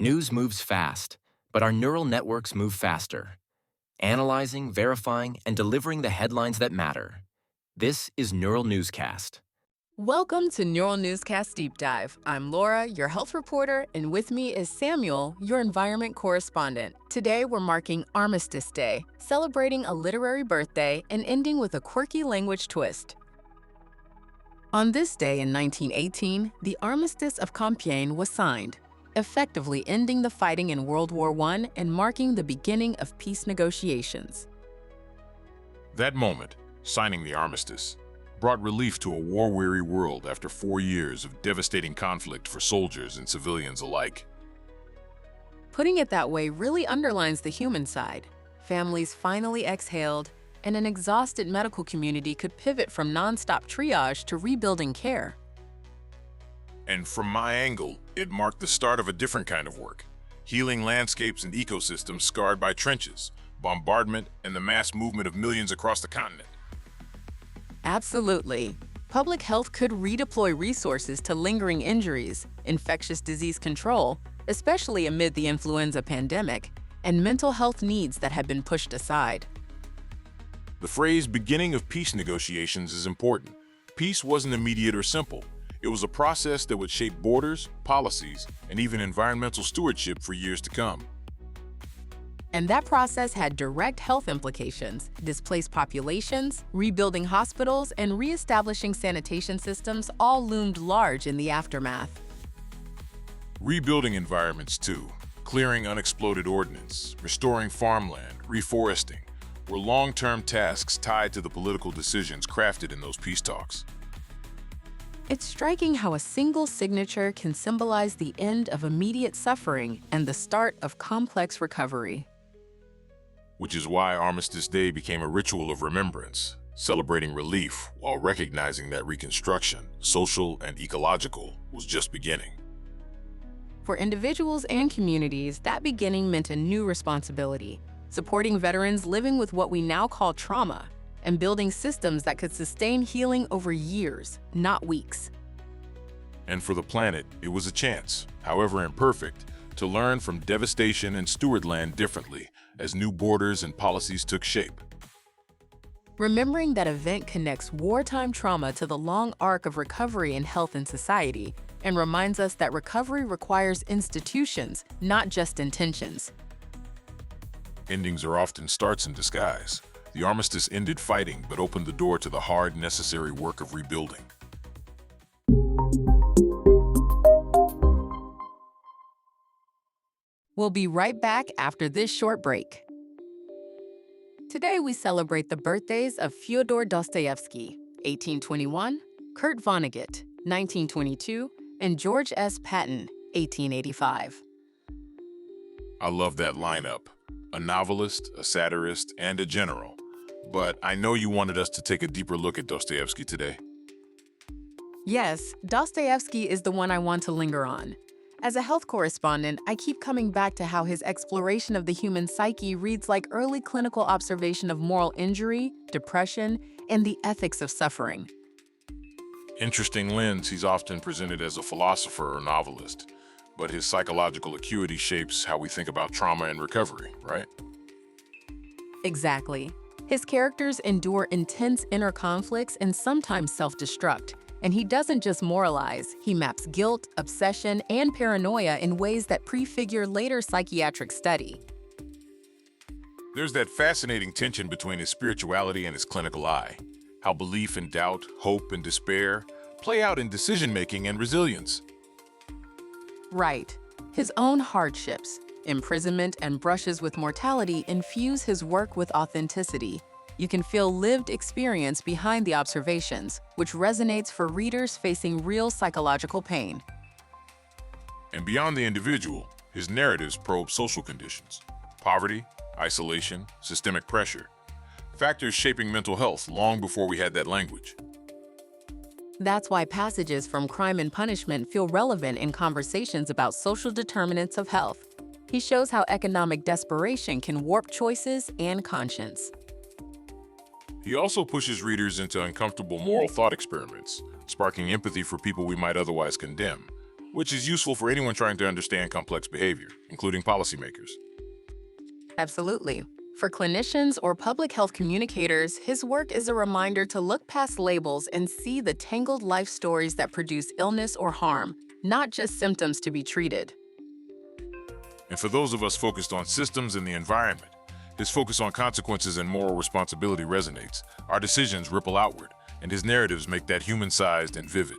News moves fast, but our neural networks move faster, analyzing, verifying, and delivering the headlines that matter. This is Neural Newscast. Welcome to Neural Newscast Deep Dive. I'm Laura, your health reporter, and with me is Samuel, your environment correspondent. Today, we're marking Armistice Day, celebrating a literary birthday and ending with a quirky language twist. On this day in 1918, the Armistice of Compiègne was signed, effectively ending the fighting in World War I and marking the beginning of peace negotiations. That moment, signing the armistice, brought relief to a war-weary world after 4 years of devastating conflict for soldiers and civilians alike. Putting it that way really underlines the human side. Families finally exhaled, and an exhausted medical community could pivot from nonstop triage to rebuilding care. And from my angle, it marked the start of a different kind of work, healing landscapes and ecosystems scarred by trenches, bombardment, and the mass movement of millions across the continent. Absolutely. Public health could redeploy resources to lingering injuries, infectious disease control, especially amid the influenza pandemic, and mental health needs that had been pushed aside. The phrase beginning of peace negotiations is important. Peace wasn't immediate or simple. It was a process that would shape borders, policies, and even environmental stewardship for years to come. And that process had direct health implications: displaced populations, rebuilding hospitals, and reestablishing sanitation systems all loomed large in the aftermath. Rebuilding environments too, clearing unexploded ordnance, restoring farmland, reforesting, were long-term tasks tied to the political decisions crafted in those peace talks. It's striking how a single signature can symbolize the end of immediate suffering and the start of complex recovery. Which is why Armistice Day became a ritual of remembrance, celebrating relief while recognizing that reconstruction, social and ecological, was just beginning. For individuals and communities, that beginning meant a new responsibility: supporting veterans living with what we now call trauma, and building systems that could sustain healing over years, not weeks. And for the planet, it was a chance, however imperfect, to learn from devastation and steward land differently as new borders and policies took shape. Remembering that event connects wartime trauma to the long arc of recovery in health and society, and reminds us that recovery requires institutions, not just intentions. Endings are often starts in disguise. The armistice ended fighting but opened the door to the hard, necessary work of rebuilding. We'll be right back after this short break. Today we celebrate the birthdays of Fyodor Dostoevsky, 1821, Kurt Vonnegut, 1922, and George S. Patton, 1885. I love that lineup. A novelist, a satirist, and a general. But I know you wanted us to take a deeper look at Dostoevsky today. Yes, Dostoevsky is the one I want to linger on. As a health correspondent, I keep coming back to how his exploration of the human psyche reads like early clinical observation of moral injury, depression, and the ethics of suffering. Interesting lens. He's often presented as a philosopher or novelist, but his psychological acuity shapes how we think about trauma and recovery, right? Exactly. His characters endure intense inner conflicts and sometimes self-destruct. And he doesn't just moralize, he maps guilt, obsession, and paranoia in ways that prefigure later psychiatric study. There's that fascinating tension between his spirituality and his clinical eye, how belief and doubt, hope and despair play out in decision-making and resilience. Right. His own hardships, imprisonment, and brushes with mortality infuse his work with authenticity. You can feel lived experience behind the observations, which resonates for readers facing real psychological pain. And beyond the individual, his narratives probe social conditions, poverty, isolation, systemic pressure, factors shaping mental health long before we had that language. That's why passages from Crime and Punishment feel relevant in conversations about social determinants of health. He shows how economic desperation can warp choices and conscience. He also pushes readers into uncomfortable moral thought experiments, sparking empathy for people we might otherwise condemn, which is useful for anyone trying to understand complex behavior, including policymakers. Absolutely. For clinicians or public health communicators, his work is a reminder to look past labels and see the tangled life stories that produce illness or harm, not just symptoms to be treated. And for those of us focused on systems and the environment, his focus on consequences and moral responsibility resonates. Our decisions ripple outward, and his narratives make that human-sized and vivid.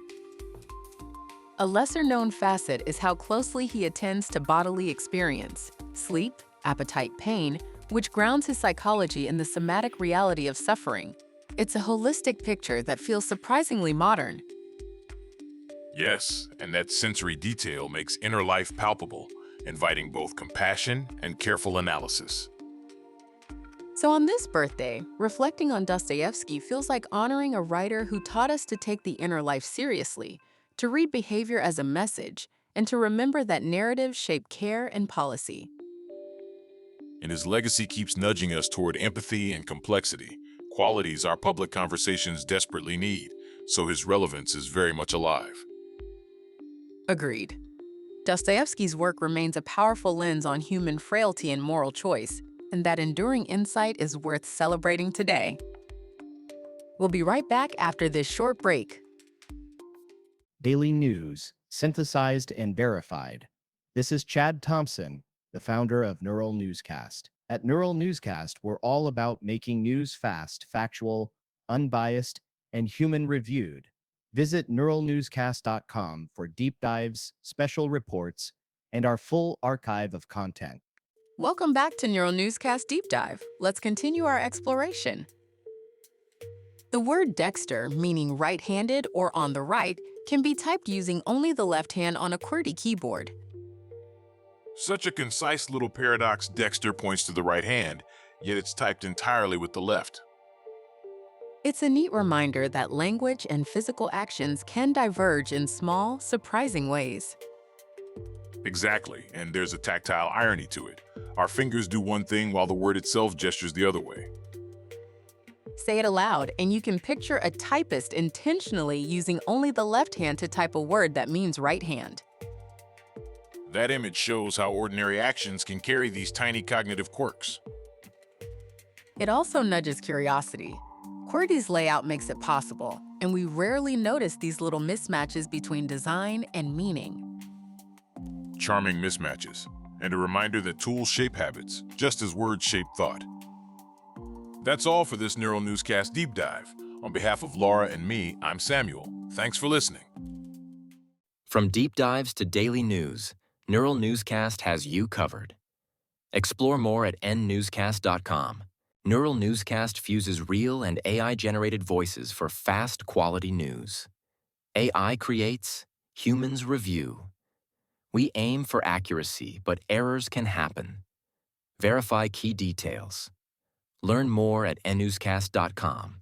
A lesser-known facet is how closely he attends to bodily experience, sleep, appetite, pain, which grounds his psychology in the somatic reality of suffering. It's a holistic picture that feels surprisingly modern. Yes, and that sensory detail makes inner life palpable, inviting both compassion and careful analysis. So on this birthday, reflecting on Dostoevsky feels like honoring a writer who taught us to take the inner life seriously, to read behavior as a message, and to remember that narratives shape care and policy. And his legacy keeps nudging us toward empathy and complexity, qualities our public conversations desperately need, so his relevance is very much alive. Agreed. Dostoevsky's work remains a powerful lens on human frailty and moral choice, and that enduring insight is worth celebrating today. We'll be right back after this short break. Daily news, synthesized and verified. This is Chad Thompson, the founder of Neural Newscast. At Neural Newscast, we're all about making news fast, factual, unbiased, and human-reviewed. Visit neuralnewscast.com for deep dives, special reports, and our full archive of content. Welcome back to Neural Newscast Deep Dive. Let's continue our exploration. The word dexter, meaning right-handed or on the right, can be typed using only the left hand on a QWERTY keyboard. Such a concise little paradox. Dexter points to the right hand, yet it's typed entirely with the left. It's a neat reminder that language and physical actions can diverge in small, surprising ways. Exactly, and there's a tactile irony to it. Our fingers do one thing while the word itself gestures the other way. Say it aloud, and you can picture a typist intentionally using only the left hand to type a word that means right hand. That image shows how ordinary actions can carry these tiny cognitive quirks. It also nudges curiosity. QWERTY's layout makes it possible, and we rarely notice these little mismatches between design and meaning. Charming mismatches, and a reminder that tools shape habits, just as words shape thought. That's all for this Neural Newscast Deep Dive. On behalf of Laura and me, I'm Samuel. Thanks for listening. From deep dives to daily news, Neural Newscast has you covered. Explore more at nnewscast.com. Neural Newscast fuses real and AI-generated voices for fast, quality news. AI creates, humans review. We aim for accuracy, but errors can happen. Verify key details. Learn more at nnewscast.com.